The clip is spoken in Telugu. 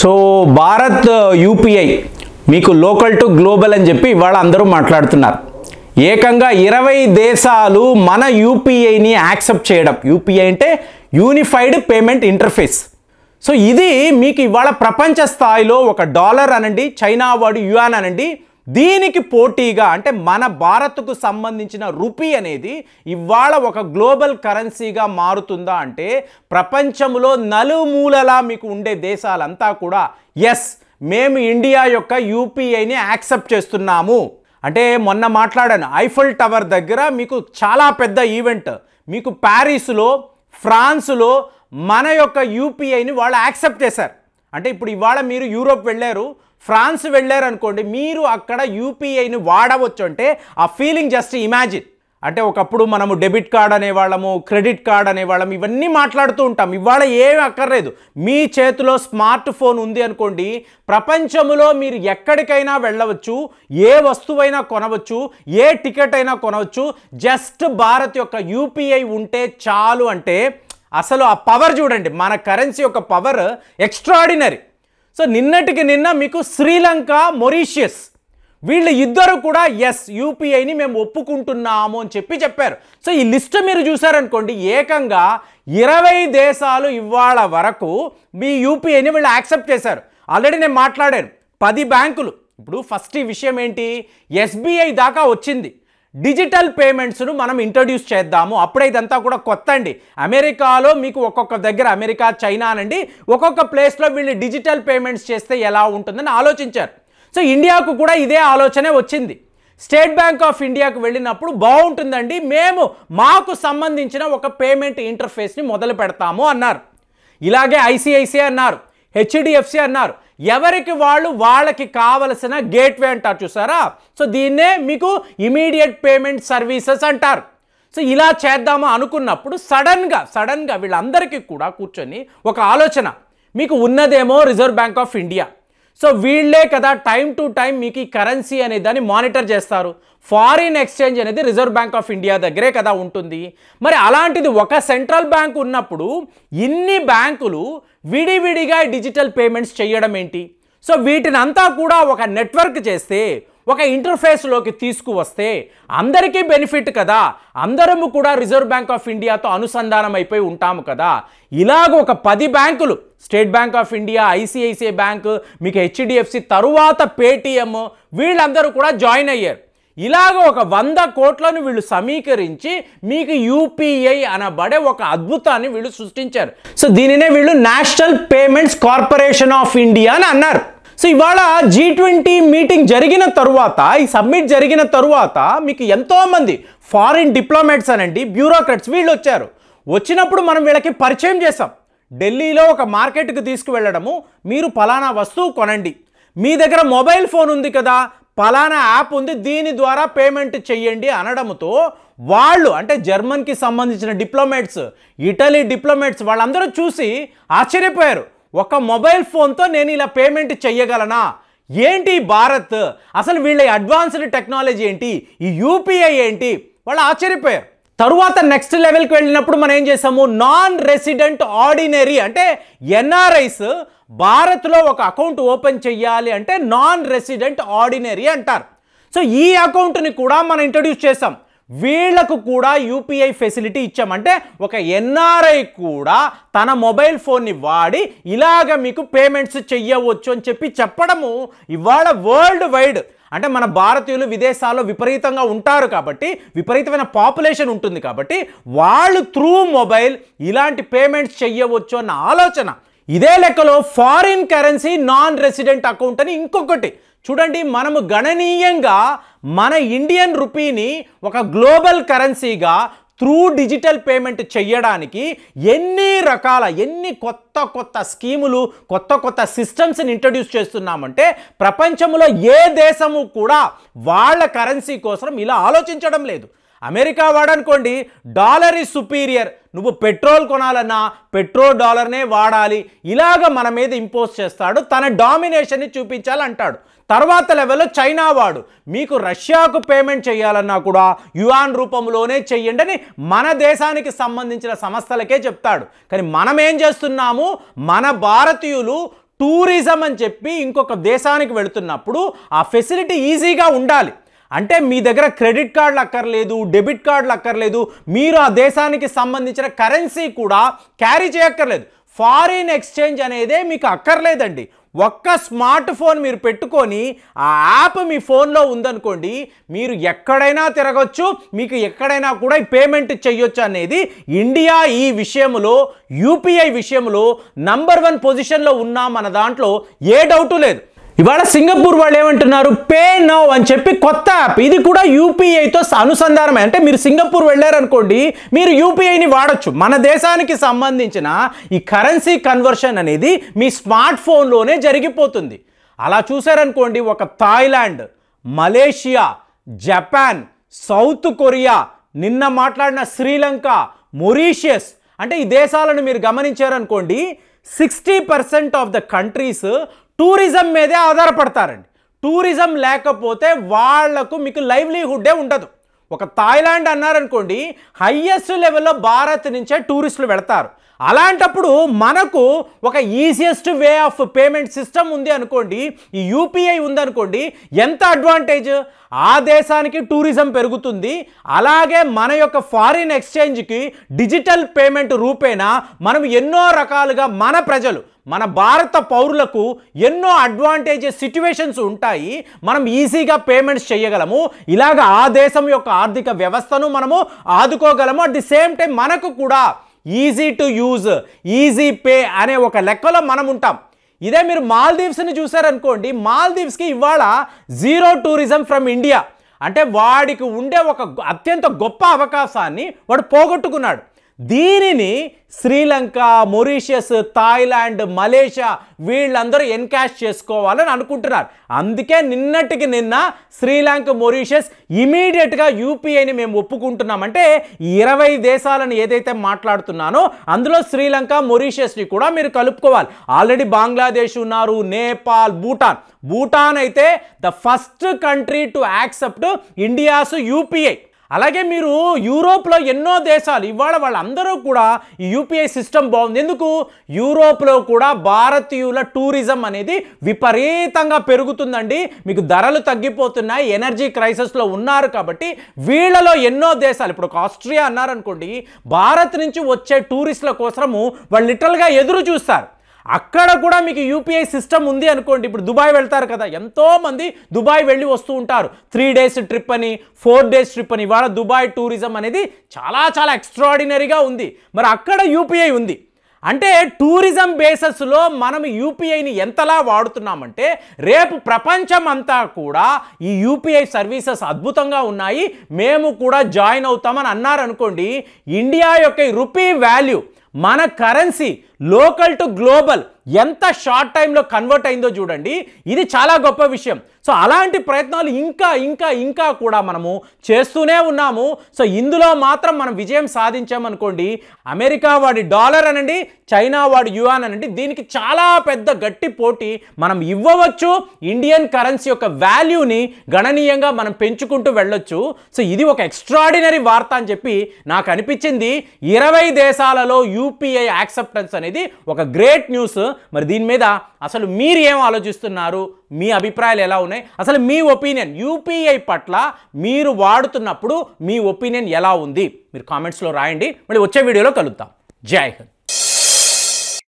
సో భారత్ యూపీఐ మీకు లోకల్ టు గ్లోబల్ అని చెప్పి ఇవాళ అందరూ మాట్లాడుతున్నారు. ఏకంగా 20 దేశాలు మన యూపీఐని యాక్సెప్ట్ చేయడం. యూపీఐ అంటే యూనిఫైడ్ పేమెంట్ ఇంటర్ఫేస్. సో ఇది మీకు ఇవాళ ప్రపంచ స్థాయిలో ఒక డాలర్ అనండి, చైనా వాడు యువాన్ అనండి, దీనికి పోటీగా అంటే మన భారత్కు సంబంధించిన రూపీ అనేది ఇవాళ ఒక గ్లోబల్ కరెన్సీగా మారుతుందా అంటే ప్రపంచంలో నలుమూలలా మీకు ఉండే దేశాలంతా కూడా ఎస్ మేము ఇండియా యొక్క యూపీఐని యాక్సెప్ట్ చేస్తున్నాము అంటే మొన్న మాట్లాడాను ఐఫిల్ టవర్ దగ్గర మీకు చాలా పెద్ద ఈవెంట్ మీకు ప్యారిస్లో ఫ్రాన్స్లో మన యొక్క యూపీఐని వాళ్ళు యాక్సెప్ట్ చేశారు. అంటే ఇప్పుడు ఇవాళ మీరు యూరోప్ వెళ్ళారు, ఫ్రాన్స్ వెళ్ళారు అనుకోండి, మీరు అక్కడ యూపీఐని వాడవచ్చు అంటే ఆ ఫీలింగ్ జస్ట్ ఇమాజిన్. అంటే ఒకప్పుడు మనము డెబిట్ కార్డ్ అనేవాళ్ళము, క్రెడిట్ కార్డ్ అనేవాళ్ళము, ఇవన్నీ మాట్లాడుతూ ఉంటాం. ఇవాళ ఏమీ అక్కర్లేదు, మీ చేతిలో స్మార్ట్ ఫోన్ ఉంది అనుకోండి, ప్రపంచంలో మీరు ఎక్కడికైనా వెళ్ళవచ్చు, ఏ వస్తువైనా కొనవచ్చు, ఏ టికెట్ అయినా కొనవచ్చు. జస్ట్ భారత్ యొక్క యూపీఐ ఉంటే చాలు. అంటే అసలు ఆ పవర్ చూడండి, మన కరెన్సీ యొక్క పవర్ ఎక్స్ట్రాడినరీ. సో నిన్నటికి నిన్న మీకు శ్రీలంక, మొరీషియస్ వీళ్ళు ఇద్దరు కూడా ఎస్ యూపీఐని మేము ఒప్పుకుంటున్నాము అని చెప్పారు. సో ఈ లిస్ట్ మీరు చూసారనుకోండి, ఏకంగా 20 దేశాలు ఇవాళ వరకు మీ యూపీఐని వీళ్ళు యాక్సెప్ట్ చేశారు. ఆల్రెడీ నేను మాట్లాడాను 10 బ్యాంకులు. ఇప్పుడు ఫస్ట్ ఈ విషయం ఏంటి, ఎస్బీఐ దాకా వచ్చింది. డిజిటల్ పేమెంట్స్ను మనం ఇంట్రడ్యూస్ చేద్దాము. అప్పుడే ఇదంతా కూడా కొత్త అండి. అమెరికాలో మీకు ఒక్కొక్క దగ్గర, అమెరికా, చైనా అనండి, ఒక్కొక్క ప్లేస్లో వీళ్ళు డిజిటల్ పేమెంట్స్ చేస్తే ఎలా ఉంటుందని ఆలోచించారు. సో ఇండియాకు కూడా ఇదే ఆలోచనే వచ్చింది. స్టేట్ బ్యాంక్ ఆఫ్ ఇండియాకు వెళ్ళినప్పుడు బాగుంటుందండి, మేము మాకు సంబంధించిన ఒక పేమెంట్ ఇంటర్ఫేస్ని మొదలు పెడతాము అన్నారు. ఇలాగే ఐసిఐసిఐ అన్నారు, హెచ్డిఎఫ్సి అన్నారు. ఎవరికి వాళ్ళకి కావలసిన గేట్వే అంటారు చూసారా, సో దీన్నే మీకు ఇమీడియట్ పేమెంట్ సర్వీసెస్ అంటారు. సో ఇలా చేద్దాము అనుకున్నప్పుడు సడన్గా వీళ్ళందరికీ కూడా కూర్చొని ఒక ఆలోచన, మీకు ఉన్నదేమో reserve bank of India. So వీళ్ళే కదా టైం టు టైం మీకు ఈ కరెన్సీ అనే దాన్ని మానిటర్ చేస్తారు. ఫారిన్ ఎక్స్చేంజ్ అనేది రిజర్వ్ బ్యాంక్ ఆఫ్ ఇండియా దగ్గరే కదా ఉంటుంది. మరి అలాంటిది ఒక సెంట్రల్ బ్యాంక్ ఉన్నప్పుడు ఇన్ని బ్యాంకులు విడివిడిగా డిజిటల్ పేమెంట్స్ చేయడం ఏంటి? సో వీటిని అంతా కూడా ఒక నెట్వర్క్ చేస్తే, ఒక ఇంటర్ఫేస్లోకి తీసుకువస్తే అందరికీ బెనిఫిట్ కదా. అందరము కూడా రిజర్వ్ బ్యాంక్ ఆఫ్ ఇండియాతో అనుసంధానం అయిపోయి ఉంటాము కదా. ఇలాగ ఒక 10 బ్యాంకులు, state bank of India, ICICI bank, మీకు హెచ్డిఎఫ్సి, తరువాత పేటిఎం, వీళ్ళందరూ కూడా జాయిన్ అయ్యారు. ఇలాగ ఒక 100 కోట్లను వీళ్ళు సమీకరించి మీకు యూపీఐ అనబడే ఒక అద్భుతాన్ని వీళ్ళు సృష్టించారు. సో దీనినే వీళ్ళు national payments corporation of India అని అన్నారు. సో ఇవాళ G20 మీటింగ్ జరిగిన తరువాత, ఈ సబ్మిట్ జరిగిన తరువాత మీకు ఎంతోమంది ఫారిన్ డిప్లొమాట్స్ అనండి, బ్యూరోక్రాట్స్ వీళ్ళు వచ్చారు. వచ్చినప్పుడు మనం వీళ్ళకి పరిచయం చేసాం. ఢిల్లీలో ఒక మార్కెట్కి తీసుకువెళ్ళడము, మీరు పలానా వస్తువు కొనండి, మీ దగ్గర మొబైల్ ఫోన్ ఉంది కదా, పలానా యాప్ ఉంది, దీని ద్వారా పేమెంట్ చెయ్యండి అనడంతో వాళ్ళు, అంటే జర్మన్కి సంబంధించిన డిప్లొమాట్స్, ఇటలీ డిప్లొమాట్స్, వాళ్ళందరూ చూసి ఆశ్చర్యపోయారు. ఒక మొబైల్ ఫోన్తో నేను ఇలా పేమెంట్ చెయ్యగలనా? ఏంటి భారత్, అసలు వీళ్ళ అడ్వాన్స్డ్ టెక్నాలజీ ఏంటి, ఈ యూపీఐ ఏంటి, వాళ్ళు ఆశ్చర్యపోయారు. తరువాత నెక్స్ట్ లెవెల్కి వెళ్ళినప్పుడు మనం ఏం చేసాము, నాన్ రెసిడెంట్ ఆర్డినరీ అంటే ఎన్ఆర్ఐస్ భారత్లో ఒక అకౌంట్ ఓపెన్ చెయ్యాలి అంటే నాన్ రెసిడెంట్ ఆర్డినరీ అంటారు. సో ఈ అకౌంట్ని కూడా మనం ఇంట్రడ్యూస్ చేసాం. వీళ్లకు కూడా యూపీఐ ఫెసిలిటీ ఇచ్చామంటే ఒక ఎన్ఆర్ఐ కూడా తన మొబైల్ ఫోన్ని వాడి ఇలాగ మీకు పేమెంట్స్ చెయ్యవచ్చు అని చెప్పడము ఇవాళ వరల్డ్ వైడ్, అంటే మన భారతీయులు విదేశాల్లో విపరీతంగా ఉంటారు కాబట్టి, విపరీతమైన పాపులేషన్ ఉంటుంది కాబట్టి వాళ్ళు త్రూ మొబైల్ ఇలాంటి పేమెంట్స్ చెయ్యవచ్చు అన్న ఆలోచన. ఇదే లెక్కలో foreign currency non resident account అని ఇంకొకటి చూడండి. మనము గణనీయంగా మన ఇండియన్ రూపీని ఒక గ్లోబల్ కరెన్సీగా త్రూ డిజిటల్ పేమెంట్ చెయ్యడానికి ఎన్ని కొత్త స్కీములు, కొత్త సిస్టమ్స్ని ఇంట్రడ్యూస్ చేస్తున్నామంటే ప్రపంచంలో ఏ దేశము కూడా వాళ్ళ కరెన్సీ కోసం ఇలా ఆలోచించడం లేదు. అమెరికా వాడనుకోండి, డాలర్ ఈజ్ సుపీరియర్, నువ్వు పెట్రోల్ కొనాలన్నా డాలర్నే వాడాలి, ఇలాగ మన మీద ఇంపోజ్ చేస్తాడు, తన డామినేషన్ని చూపించాలంటాడు. తర్వాత లెవెల్లో చైనా వాడు, మీకు రష్యాకు పేమెంట్ చేయాలన్నా కూడా యువాన్ రూపంలోనే చెయ్యండి అని మన దేశానికి సంబంధించిన సంస్థలకే చెప్తాడు. కానీ మనం ఏం చేస్తున్నాము, మన భారతీయులు టూరిజం అని చెప్పి ఇంకొక దేశానికి వెళుతున్నప్పుడు ఆ ఫెసిలిటీ ఈజీగా ఉండాలి. అంటే మీ దగ్గర క్రెడిట్ కార్డులు అక్కర్లేదు, డెబిట్ కార్డులు అక్కర్లేదు, మీరు ఆ దేశానికి సంబంధించిన కరెన్సీ కూడా క్యారీ చేయక్కర్లేదు. ఫారిన్ ఎక్స్చేంజ్ అనేదే మీకు అక్కర్లేదండి. ఒక్క స్మార్ట్ ఫోన్ మీరు పెట్టుకొని ఆ యాప్ మీ ఫోన్లో ఉందనుకోండి, మీరు ఎక్కడైనా తిరగచ్చు, మీకు ఎక్కడైనా కూడా ఈ పేమెంట్ చేయొచ్చు అనేది ఇండియా ఈ విషయంలో యూపీఐ విషయంలో నంబర్ 1 పొజిషన్లో ఉన్నా మన దాంట్లో ఏ డౌటు లేదు. ఇవాళ సింగపూర్ వాళ్ళు ఏమంటున్నారు, పే నౌ అని చెప్పి కొత్త యాప్, ఇది కూడా యూపీఐతో అనుసంధానమే. అంటే మీరు సింగపూర్ వెళ్ళారనుకోండి, మీరు యూపీఐని వాడచ్చు. మన దేశానికి సంబంధించిన ఈ కరెన్సీ కన్వర్షన్ అనేది మీ స్మార్ట్ ఫోన్లోనే జరిగిపోతుంది. అలా చూసారనుకోండి, ఒక Thailand, Malaysia, Japan, south Korea, నిన్న మాట్లాడిన శ్రీలంక, మొరీషియస్, అంటే ఈ దేశాలను మీరు గమనించారనుకోండి, 60% ఆఫ్ ద కంట్రీస్ టూరిజం మీదే ఆధారపడతారండి. టూరిజం లేకపోతే వాళ్లకు మీకు లైవ్లీహుడ్డే ఉండదు. ఒక థాయిలాండ్ అన్నారనుకోండి, హైయెస్ట్ లెవెల్లో భారత్ నుంచే టూరిస్టులు వెళతారు. అలాంటప్పుడు మనకు ఒక easiest way of payment system ఉంది అనుకోండి, ఈ యూపీఐ ఉందనుకోండి, ఎంత అడ్వాంటేజ్. ఆ దేశానికి టూరిజం పెరుగుతుంది, అలాగే మన యొక్క ఫారిన్ ఎక్స్చేంజ్కి డిజిటల్ పేమెంట్ రూపేణా మనం ఎన్నో రకాలుగా మన ప్రజలు, మన భారత పౌరులకు ఎన్నో అడ్వాంటేజెస్ సిచ్యువేషన్స్ ఉంటాయి. మనం ఈజీగా పేమెంట్స్ చేయగలము. ఇలాగ ఆ దేశం యొక్క ఆర్థిక వ్యవస్థను మనము ఆదుకోగలము. అట్ ది సేమ్ టైం మనకు కూడా easy to use, easy pay అనే ఒక లెక్కలో మనం ఉంటాం. ఇదే మీరు మాల్దీవ్స్ని చూసారనుకోండి, మాల్దీవ్స్కి ఇవాళ జీరో టూరిజం ఫ్రమ్ ఇండియా. అంటే వాడికి ఉండే ఒక అత్యంత గొప్ప అవకాశాన్ని వాడు పోగొట్టుకున్నాడు. దీనిని శ్రీలంక, మొరీషియస్, థాయిలాండ్, మలేషియా వీళ్ళందరూ ఎన్కాష్ చేసుకోవాలని అనుకుంటున్నారు. అందుకే నిన్నటికి నిన్న శ్రీలంక, మొరీషియస్ ఇమీడియట్గా యూపీఐని మేము ఒప్పుకుంటున్నామంటే 20 దేశాలను ఏదైతే మాట్లాడుతున్నానో అందులో శ్రీలంక, మొరీషియస్ని కూడా మీరు కలుపుకోవాలి. ఆల్రెడీ బంగ్లాదేశ్ ఉన్నారు, నేపాల్, భూటాన్ అయితే the first country to accept India's UPI. అలాగే మీరు యూరోప్లో ఎన్నో దేశాలు ఇవాళ వాళ్ళందరూ కూడా ఈ యూపీఐ సిస్టమ్ బాగుంది. ఎందుకు? యూరోప్లో కూడా భారతీయుల టూరిజం అనేది విపరీతంగా పెరుగుతుందండి. మీకు ధరలు తగ్గిపోతున్నాయి, ఎనర్జీ క్రైసిస్లో ఉన్నారు కాబట్టి వీళ్ళలో ఎన్నో దేశాలు, ఇప్పుడు ఒక ఆస్ట్రియా అన్నారనుకోండి, భారత్ నుంచి వచ్చే టూరిస్టుల కోసము వాళ్ళు లిటరల్గా ఎదురు చూస్తారు. అక్కడ కూడా మీకు యూపీఐ సిస్టమ్ ఉంది అనుకోండి. ఇప్పుడు దుబాయ్ వెళ్తారు కదా, ఎంతోమంది దుబాయ్ వెళ్ళి వస్తూ ఉంటారు. 3 days ట్రిప్ అని, 4 days ట్రిప్ అని. ఇవాళ దుబాయ్ టూరిజం అనేది చాలా చాలా ఎక్స్ట్రాడినరీగా ఉంది. మరి అక్కడ యూపీఐ ఉంది అంటే టూరిజం బేసస్లో మనం యూపీఐని ఎంతలా వాడుతున్నామంటే రేపు ప్రపంచం అంతా కూడా ఈ యూపీఐ సర్వీసెస్ అద్భుతంగా ఉన్నాయి, మేము కూడా జాయిన్ అవుతామని అన్నారనుకోండి. ఇండియా యొక్క రూపీ వాల్యూ, మన కరెన్సీ లోకల్ టు గ్లోబల్ ఎంత షార్ట్ టైంలో కన్వర్ట్ అయిందో చూడండి. ఇది చాలా గొప్ప విషయం. సో అలాంటి ప్రయత్నాలు ఇంకా కూడా మనము చేస్తూనే ఉన్నాము. సో ఇందులో మాత్రం మనం విజయం సాధించామనుకోండి, అమెరికా వాడి డాలర్ అనండి, చైనా వాడి యువాన్ అనండి, దీనికి చాలా పెద్ద గట్టి పోటీ మనం ఇవ్వవచ్చు. ఇండియన్ కరెన్సీ యొక్క వాల్యూని గణనీయంగా మనం పెంచుకుంటూ వెళ్ళొచ్చు. సో ఇది ఒక ఎక్స్ట్రాడినరీ వార్త అని చెప్పి నాకు అనిపించింది. 20 దేశాలలో యూపీఐ యాక్సెప్టెన్స్ అనేది ఒక గ్రేట్ న్యూస్. మరి దీని మీద అసలు మీరు ఏం ఆలోచిస్తున్నారు? మీ అభిప్రాయాలు ఎలా ఉన్నాయి? అసలు మీ ఒపీనియన్ యూపీఐ పట్ల మీరు వాడుతున్నప్పుడు మీ ఒపీనియన్ ఎలా ఉంది? మీరు కామెంట్స్లో రాయండి. మళ్ళీ వచ్చే వీడియోలో కలుద్దాం. జై హింద్.